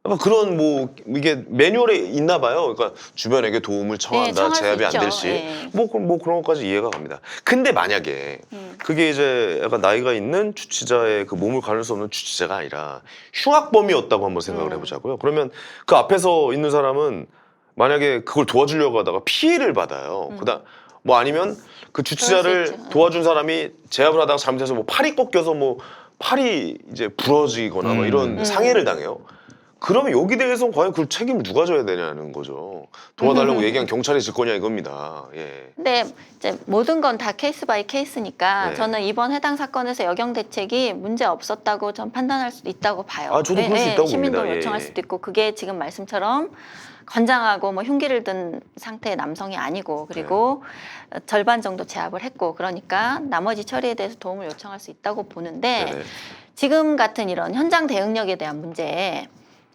약간 그런 뭐 이게 매뉴얼에 있나 봐요. 그러니까 주변에게 도움을 청한다, 청할 수 제압이 안 있죠. 될 시, 네. 뭐 그런 것까지 이해가 갑니다. 근데 만약에 그게 이제 약간 나이가 있는 주치자의 그 몸을 가눌 수 없는 주치자가 아니라 흉악범이었다고 한번 생각을 해보자고요. 그러면 그 앞에서 있는 사람은 만약에 그걸 도와주려고 하다가 피해를 받아요. 그다음 뭐 아니면 그 그럴 수 주치자를 있죠. 도와준 사람이 제압을 하다가 잘못해서 뭐 팔이 꺾여서 뭐 팔이 이제 부러지거나 뭐 이런 상해를 당해요. 그러면 여기 대해서 과연 그 책임을 누가 져야 되냐는 거죠. 도와달라고 얘기한 경찰이 질 거냐 이겁니다. 예. 근데 이제 모든 건 다 케이스 바이 케이스니까 네. 저는 이번 해당 사건에서 여경 대책이 문제 없었다고 전 판단할 수도 있다고 봐요. 아, 저도 그럴 수 있다고 시민도 봅니다. 예, 요청할 예. 수도 있고 그게 지금 말씀처럼 건장하고 뭐 흉기를 든 상태의 남성이 아니고 그리고 절반 정도 제압을 했고 그러니까 나머지 처리에 대해서 도움을 요청할 수 있다고 보는데 네네. 지금 같은 이런 현장 대응력에 대한 문제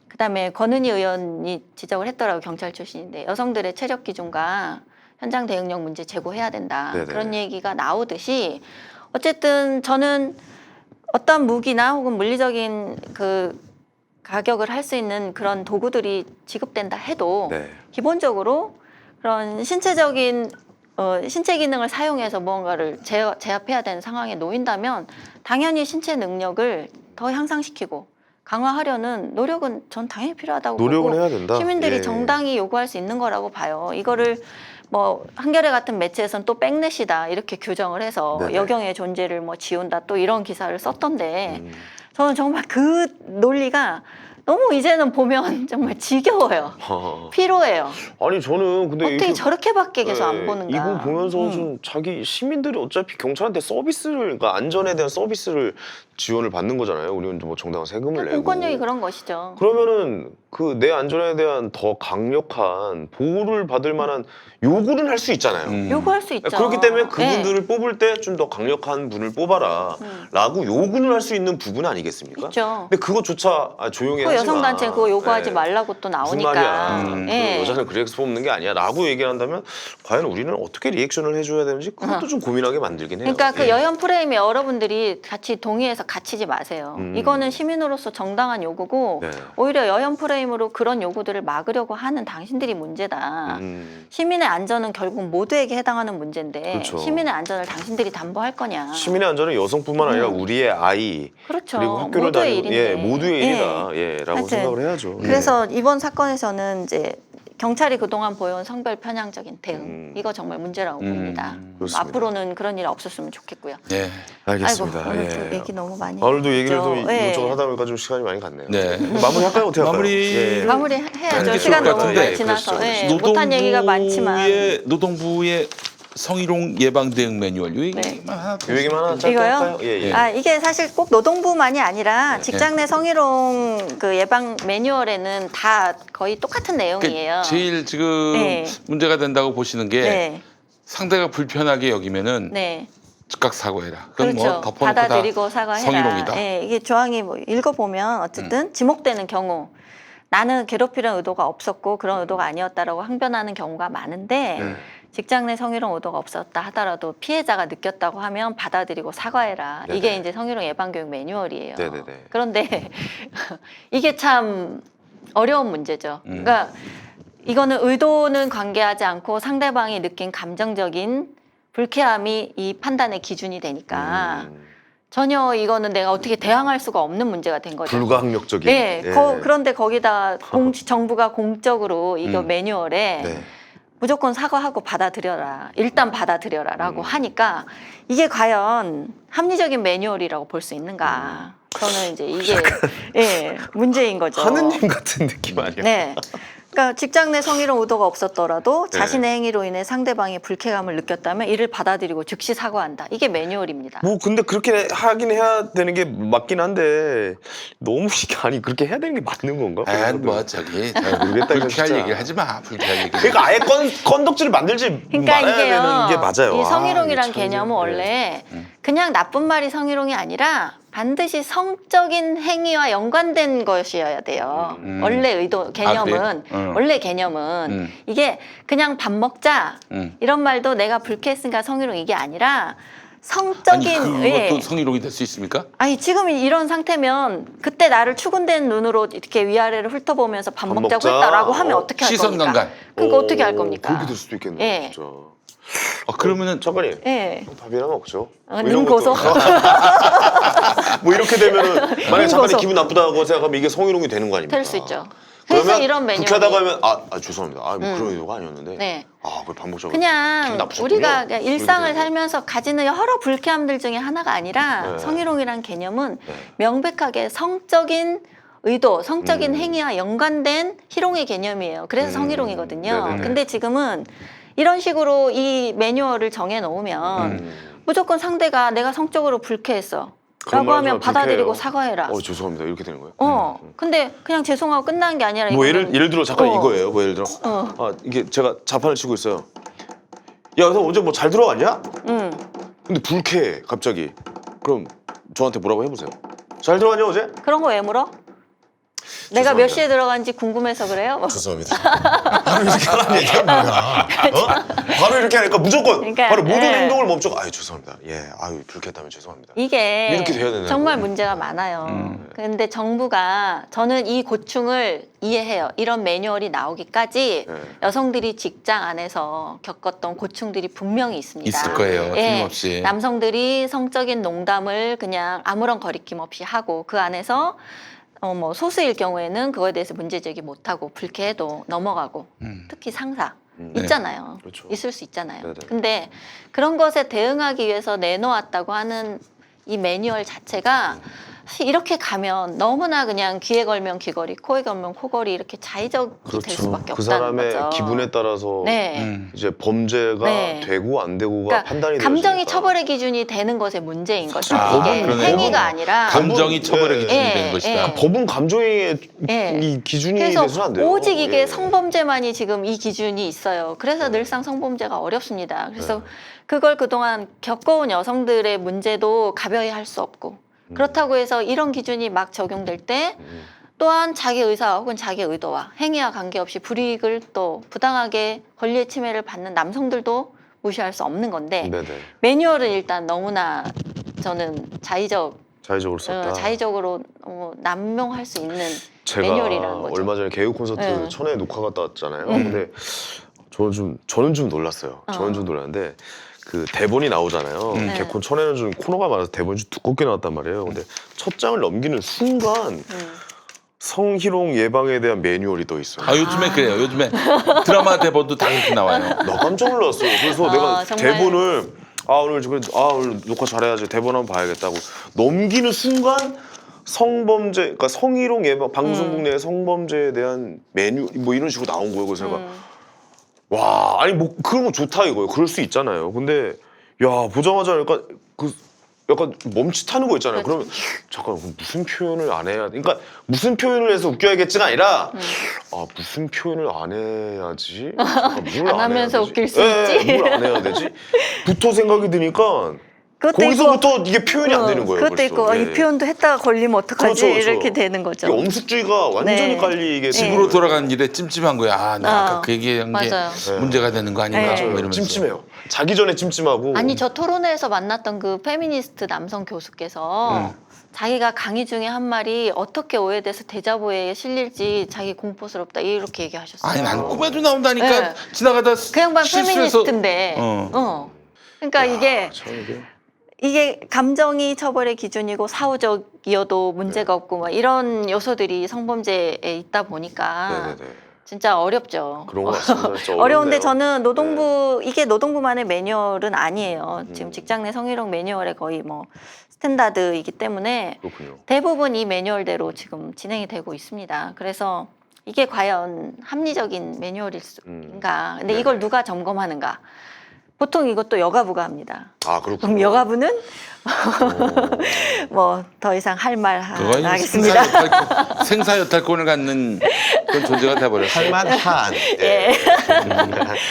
그다음에 권은희 의원이 지적을 했더라고요. 경찰 출신인데 여성들의 체력 기준과 현장 대응력 문제 제고해야 된다. 네네. 그런 얘기가 나오듯이 어쨌든 저는 어떤 무기나 혹은 물리적인 그 가격을 할 수 있는 그런 도구들이 지급된다 해도 네. 기본적으로 그런 신체적인 신체 기능을 사용해서 무언가를 제압해야 되는 상황에 놓인다면 당연히 신체 능력을 더 향상시키고 강화하려는 노력은 전 당연히 필요하다고 노력은 보고 해야 된다. 시민들이 예. 정당히 요구할 수 있는 거라고 봐요. 이거를 뭐 한겨레 같은 매체에서는 또 백넷이다 이렇게 규정을 해서 네네. 여경의 존재를 뭐 지운다 또 이런 기사를 썼던데 음. 저는 정말 그 논리가 너무 이제는 보면 정말 지겨워요. 피로해요. 아니 저는 근데 어떻게 이렇게 저렇게밖에 계속 안 보는가. 이거 보면서 좀 자기 시민들이 어차피 경찰한테 서비스를 그러니까 안전에 대한 서비스를 지원을 받는 거잖아요. 우리는 뭐 정당한 세금을 내고. 공권력이 그런 것이죠. 그러면은 그 내 안전에 대한 더 강력한 보호를 받을 만한 요구는 할 수 있잖아요. 요구할 수 있죠. 그렇기 때문에 그분들을 네. 뽑을 때 좀 더 강력한 분을 뽑아라 라고 요구는 할 수 있는 부분 아니겠습니까? 있죠. 근데 그것조차 조용히 그 하지 마. 여성단체 그거 요구하지 네. 말라고 또 무슨 나오니까. 말이야. 예. 그 여자는 그래서 뽑는 게 아니야 라고 얘기를 한다면 과연 우리는 어떻게 리액션을 해줘야 되는지 그것도 좀 고민하게 만들긴 해요. 그러니까 그 예. 여혐 프레임에 여러분들이 같이 동의해서 갇히지 마세요. 이거는 시민으로서 정당한 요구고 네. 오히려 여혐 프레임으로 그런 요구들을 막으려고 하는 당신들이 문제다. 시민의 안전은 결국 모두에게 해당하는 문제인데 그렇죠. 시민의 안전을 당신들이 담보할 거냐. 시민의 안전은 여성뿐만 아니라 우리의 아이 그렇죠. 그리고 학교를 모두의 다니는 일인데. 모두의 예. 일이다 라고 하여튼 생각을 해야죠. 그래서 이번 사건에서는 이제 경찰이 그동안 보여온 성별 편향적인 대응 이거 정말 문제라고 봅니다. 그렇습니다. 앞으로는 그런 일 없었으면 좋겠고요. 네. 알겠습니다. 아이고, 오늘 예. 또 얘기 너무 많이 오늘도 얘기를 좀 했죠. 예. 이것저것 하다 보니까 좀 시간이 많이 갔네요. 네. 마무리할까요? 어떻게 할까요? 마무리- 예. 마무리 하는 해야죠. 게 시간 좋을 것 너무 같은데. 많이 지나서 그렇죠. 예, 못한 얘기가 많지만 노동부의 성희롱 예방 대응 매뉴얼 요 네. 얘기만 하나 더 이 얘기만 하나 짧게 이거요? 할까요? 예, 예. 아 이게 사실 꼭 노동부만이 아니라 직장 내 성희롱 그 예방 매뉴얼에는 다 거의 똑같은 내용이에요. 제일 지금 네. 문제가 된다고 보시는 게 네, 상대가 불편하게 여기면은 네, 즉각 사과해라. 그건 그렇죠. 뭐 덮어놓고 받아들이고 다 사과해라. 성희롱이다. 예, 이게 조항이 뭐 읽어보면 어쨌든 지목되는 경우 나는 괴롭히려는 의도가 없었고 그런 의도가 아니었다라고 항변하는 경우가 많은데 네. 직장 내 성희롱 의도가 없었다 하더라도 피해자가 느꼈다고 하면 받아들이고 사과해라. 네네. 이게 이제 성희롱 예방교육 매뉴얼이에요. 네네네. 그런데 이게 참 어려운 문제죠. 그러니까 이거는 의도는 관계하지 않고 상대방이 느낀 감정적인 불쾌함이 이 판단의 기준이 되니까 전혀 이거는 내가 어떻게 대항할 수가 없는 문제가 된 거죠. 불가항력적인. 네, 예. 그런데 거기다 정부가 공적으로 이거 매뉴얼에 네. 무조건 사과하고 받아들여라. 일단 받아들여라라고 하니까 이게 과연 합리적인 매뉴얼이라고 볼 수 있는가? 저는 이제 이게 예, 문제인 거죠. 하느님 같은 느낌 아니야? 네. 그러니까 직장 내 성희롱 의도가 없었더라도 네. 자신의 행위로 인해 상대방이 불쾌감을 느꼈다면 이를 받아들이고 즉시 사과한다. 이게 매뉴얼입니다. 뭐 근데 그렇게 하긴 해야 되는 게 맞긴 한데 너무 아니 그렇게 해야 되는 게 맞는 건가? 뭐 저기 모르겠다, 이거 불쾌할 진짜. 얘기를 하지 마. 불쾌할 얘기. 그러니까 아예 건덕지를 만들지 그러니까 말아야 이게요. 되는 게 맞아요. 이 성희롱이란 이게 참 개념은 네. 원래 그냥 나쁜 말이 성희롱이 아니라 반드시 성적인 행위와 연관된 것이어야 돼요. 원래 의도 개념은 그래요? 원래 개념은 이게 그냥 밥 먹자 이런 말도 내가 불쾌했으니까 성희롱 이게 아니라 성적인 아니 그것도 성희롱이 될 수 있습니까? 아니 지금 이런 상태면 그때 나를 추근된 눈으로 이렇게 위아래를 훑어보면서 밥 밥 먹자고 먹자. 했다라고 하면 어떻게 할 시선 겁니까? 강간. 그러니까 어떻게 할 겁니까? 그렇게 될 수도 있겠네. 예. 진짜. 그러면은 잠깐님. 예. 밥이나 먹죠. 눈 고소. 뭐 이렇게 되면은 만약에 눈 잠깐이 고소. 기분 나쁘다고 생각하면 이게 성희롱이 되는 거 아닙니까? 될 수 있죠. 그래서 그러면 이런 매뉴얼이 불쾌하다고 하면 죄송합니다. 뭐 그런 의도가 아니었는데. 네. 그걸 밥 먹자고. 기분 그냥 나쁘셨군요. 우리가 그냥 일상을 이렇게 되는 살면서 가지는 여러 불쾌함들 중에 하나가 아니라 네. 성희롱이라는 개념은 네. 명백하게 성적인 의도, 성적인 행위와 연관된 희롱의 개념이에요. 그래서 성희롱이거든요. 네네네. 근데 지금은 이런 식으로 이 매뉴얼을 정해 놓으면 무조건 상대가 내가 성적으로 불쾌했어. 그런 라고 말 하면 하지 마, 받아들이고 불쾌해요. 사과해라. 죄송합니다. 이렇게 되는 거예요? 근데 그냥 죄송하고 끝난 게 아니라 뭐 이거는 예를 들어 잠깐 어. 이거예요. 뭐 예를 들어 이게 제가 자판을 치고 있어요. 야, 너 어제 뭐 잘 들어갔냐? 근데 불쾌해 갑자기. 그럼 저한테 뭐라고 해보세요. 잘 들어갔냐 어제? 그런 거 왜 물어? 내가 죄송합니다. 몇 시에 들어간지 궁금해서 그래요? 뭐. 죄송합니다. 바로 이렇게 하라는 얘기야 뭐야? 바로 이렇게 하니까 무조건 그러니까, 바로 모든 예. 행동을 멈추고 죄송합니다. 불쾌했다면 죄송합니다. 이게 이렇게 돼야 되나요? 정말 문제가 많아요. 근데 정부가 저는 이 고충을 이해해요. 이런 매뉴얼이 나오기까지 네. 여성들이 직장 안에서 겪었던 고충들이 분명히 있습니다. 있을 거예요. 틀림없이. 남성들이 성적인 농담을 그냥 아무런 거리낌 없이 하고 그 안에서 뭐 소수일 경우에는 그거에 대해서 문제 제기 못하고 불쾌해도 넘어가고 특히 상사 있잖아요. 그렇죠. 있을 수 있잖아요. 네네. 근데 그런 것에 대응하기 위해서 내놓았다고 하는 이 매뉴얼 자체가 사실 이렇게 가면 너무나 그냥 귀에 걸면 귀걸이, 코에 걸면 코걸이 이렇게 자의적이 될 수밖에 그 없다는 사람의 거죠. 기분에 따라서 네. 이제 범죄가 네. 되고 안 되고가 그러니까 판단이 감정이 되어지니까. 처벌의 기준이 되는 것의 문제인 거죠. 아, 이게 그러네요. 행위가 아니라 감정이 법은- 처벌의 기준이 예, 되는 것이다. 예. 법은 감정의 예. 이 기준이 그래서 돼서는 안 돼요. 오직 이게 예. 성범죄만이 지금 이 기준이 있어요. 그래서 늘상 성범죄가 어렵습니다. 그래서 그걸 그동안 겪어온 여성들의 문제도 가벼이 할 수 없고 그렇다고 해서 이런 기준이 막 적용될 때 또한 자기 의사 혹은 자기 의도와 행위와 관계없이 불이익을 또 부당하게 권리의 침해를 받는 남성들도 무시할 수 없는 건데 네네. 매뉴얼은 일단 너무나 저는 자의적으로 썼다. 자의적으로 남용할 수 있는 제가 매뉴얼이라는 거죠. 얼마 전에 개그 콘서트 네. 천에 녹화 갔다 왔잖아요. 근데 저는 좀 놀랐어요. 저는 좀 놀랐는데 그 대본이 나오잖아요. 네. 개콘 천에는 좀 코너가 많아서 대본이 좀 두껍게 나왔단 말이에요. 근데 첫 장을 넘기는 순간 성희롱 예방에 대한 매뉴얼이 떠 있어요. 요즘에 그래요. 요즘에 드라마 대본도 다 그렇게 나와요. 나 깜짝 놀랐어요. 그래서 내가 정말. 대본을 오늘 녹화 잘해야지 대본 한번 봐야겠다고 넘기는 순간 성범죄, 그러니까 성희롱 예방 방송국 내 성범죄에 대한 매뉴 뭐 이런 식으로 나온 거예요. 그래서 제가 와, 아니 뭐 그러면 좋다 이거예요. 그럴 수 있잖아요. 근데 야 보자마자 약간 멈칫하는 거 있잖아요. 그러면 잠깐 무슨 표현을 안 해야 돼? 그러니까 무슨 표현을 해서 웃겨야겠지가 아니라 무슨 표현을 안 해야지? 잠깐 뭘 안 하면서 해야 되지? 웃길 수 있지? 뭘 안 해야 되지? 부터 생각이 드니까 그것도 거기서부터 이게 표현이 안 되는 거예요. 그것도 벌써. 있고 예. 이 표현도 했다가 걸리면 어떡하지? 그렇죠, 그렇죠. 이렇게 되는 거죠. 이게 엄숙주의가 완전히 네. 깔리게 집으로 돌아가는 길에 찜찜한 거야. 나 아까 그 얘기한 게 맞아요. 문제가 되는 거 아닌가? 네. 뭐 이러면서. 찜찜해요. 자기 전에 찜찜하고. 아니 저 토론회에서 만났던 그 페미니스트 남성 교수께서 자기가 강의 중에 한 말이 어떻게 오해돼서 대자보에 실릴지 자기 공포스럽다 이렇게 얘기하셨어요. 아니 난 꿈에도 나온다니까 네. 지나가다 그 양반 실수해서 페미니스트인데. 그러니까 참 이게 감정이 처벌의 기준이고 사후적이어도 문제가 없고 막 이런 요소들이 성범죄에 있다 보니까 네네네. 진짜 어렵죠. 그런 것 같습니다. 진짜 어려운데 어렵네요. 저는 이게 노동부만의 매뉴얼은 아니에요. 지금 직장 내 성희롱 매뉴얼의 거의 뭐 스탠다드이기 때문에 그렇군요. 대부분 이 매뉴얼대로 지금 진행이 되고 있습니다. 그래서 이게 과연 합리적인 매뉴얼인가? 근데 이걸 누가 점검하는가? 보통 이것도 여가부가 합니다. 아, 그렇군요. 그럼 여가부는 뭐 더 이상 할 말 그거는 하겠습니다. 생사여탈권을 갖는 그런 존재가 돼버렸어요. 할만한. 예.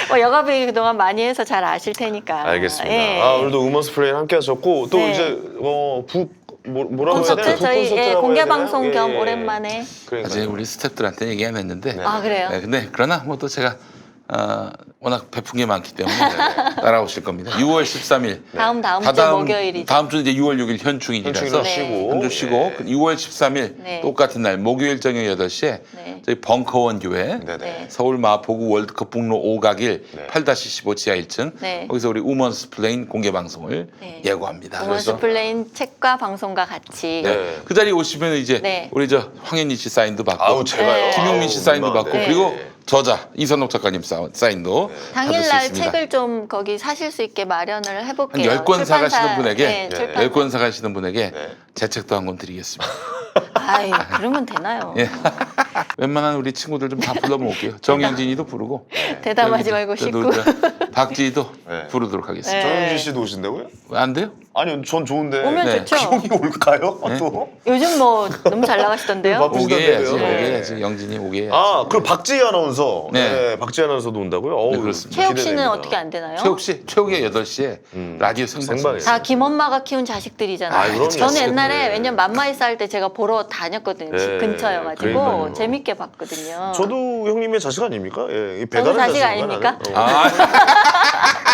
뭐 여가부 그동안 많이 해서 잘 아실 테니까. 알겠습니다. 예. 오늘도 우먼 스플레인 함께 하셨고 또 네. 이제 뭐라고 해야 콘서트 되나? 저희 콘서트라고 공개 해야 되나요? 방송 겸 예. 오랜만에. 그러니까요. 어제 우리 스태프들한테 얘기 안 했는데. 네. 아 그래요? 네, 근데 그러나 뭐 또 제가 워낙 베푼 게 많기 때문에 따라오실 겁니다. 6월 13일. 다음 주 목요일이죠. 다음 주 이제 6월 6일 현충일이라서 현충일을 네. 쉬고. 한 주 쉬고 예. 6월 13일 네. 똑같은 날 목요일 저녁 8시에 네. 저희 벙커원 교회 네네. 네. 서울 마포구 월드컵 북로 5가길 네. 8-15 지하 1층 네. 거기서 우리 우먼스 플레인 공개 방송을 네. 예고합니다. 우먼스 플레인 책과 방송과 같이. 네. 그 자리에 오시면 이제 네. 우리 저 황현희 씨 사인도 받고 아우 제가요. 김용민 씨 사인도 아우, 받고 네. 그리고 저자 이선옥 작가님 사인도 받을 수 당일날 있습니다. 책을 좀 거기 사실 수 있게 마련을 한 해볼게요. 10권 사가시는 출판사, 분에게 네, 네. 출판사. 10권 사가시는 분에게 네. 제 책도 한 권 드리겠습니다. 아이 그러면 되나요? 예. 웬만한 우리 친구들 좀 다 불러모을게요. 정영진이도 부르고 대담하지 여기 말고 저 싶고. 박지희도 네. 부르도록 하겠습니다. 네. 정영진 씨도 오신다고요? 안 돼요? 아니요, 전 좋은데. 오면 네. 좋죠. 형이 올까요? 네. 또? 요즘 뭐 너무 잘 나가시던데요. 바쁘- 오게 해야지. 네. 오게 해야지. 영진이 오게 해야지. 그럼 박지희 아나운서. 네. 네. 박지희 아나운서도 온다고요? 어우, 네, 그렇습니다. 최욱 씨는 기대됩니다. 어떻게 안 되나요? 최욱 씨, 최욱이 8시에 라디오 생방송. 생방이에요. 다 김엄마가 키운 자식들이잖아요. 그럼요. 저는 옛날에 네. 왜냐면 맘마이스 할 때 제가 보러 다녔거든요. 집 네, 근처여가지고 그러니까요. 재밌게 봤거든요. 저도 형님의 자식 아닙니까? 예, 이 저도 배달의 자식 자식인가, 아닙니까? 나는?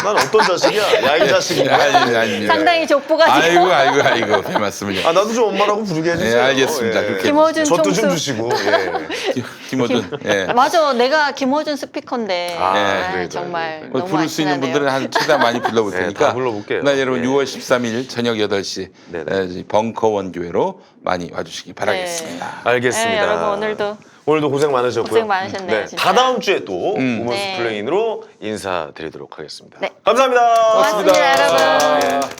난 어떤 자식이야? 야, 이 자식인가? 아닙니다. 상당히 족보가지고 아이고, 별 말씀을요. 나도 좀 엄마라고 부르게 해주세요. 네, 알겠습니다. 그렇게 김어준 저도 좀 총수. 주시고. 예. 김어준. 예. 맞아, 내가 김호준 스피커인데 그러니까요. 정말 뭐 너무 부를 수 있는 아쉽네요. 분들은 한 최대한 많이 불러볼 네, 테니까 다 불러볼게요. 날 여러분 예. 6월 13일 저녁 8시 네네. 벙커원 교회로 많이 와주시기 바라겠습니다. 알겠습니다. 네, 여러분 오늘도 고생 많으셨고요. 고생 많으셨네요, 진짜. 다다음 주에 또 우먼스 네. 플레인으로 인사드리도록 하겠습니다. 네. 감사합니다. 고맙습니다, 여러분. 예.